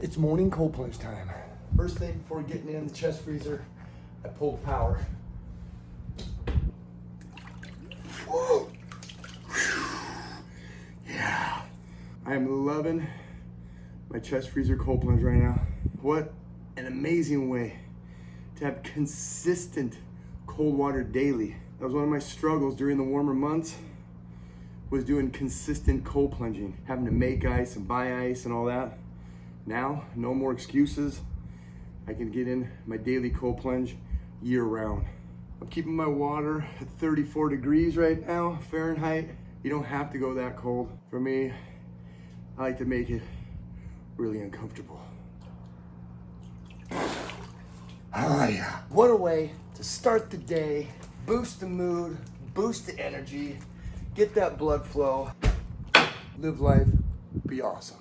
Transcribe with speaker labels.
Speaker 1: It's morning cold plunge time. First thing before getting in the chest freezer, I pull the power. Whoa. Yeah. I am loving my chest freezer cold plunge right now. What an amazing way to have consistent cold water daily. That was one of my struggles during the warmer months, was doing consistent cold plunging, having to make ice and buy ice and all that. Now, no more excuses. I can get in my daily cold plunge year round. I'm keeping my water at 34 degrees right now, Fahrenheit. You don't have to go that cold. For me, I like to make it really uncomfortable. Oh yeah. What a way to start the day, boost the mood, boost the energy, get that blood flow, live life, be awesome.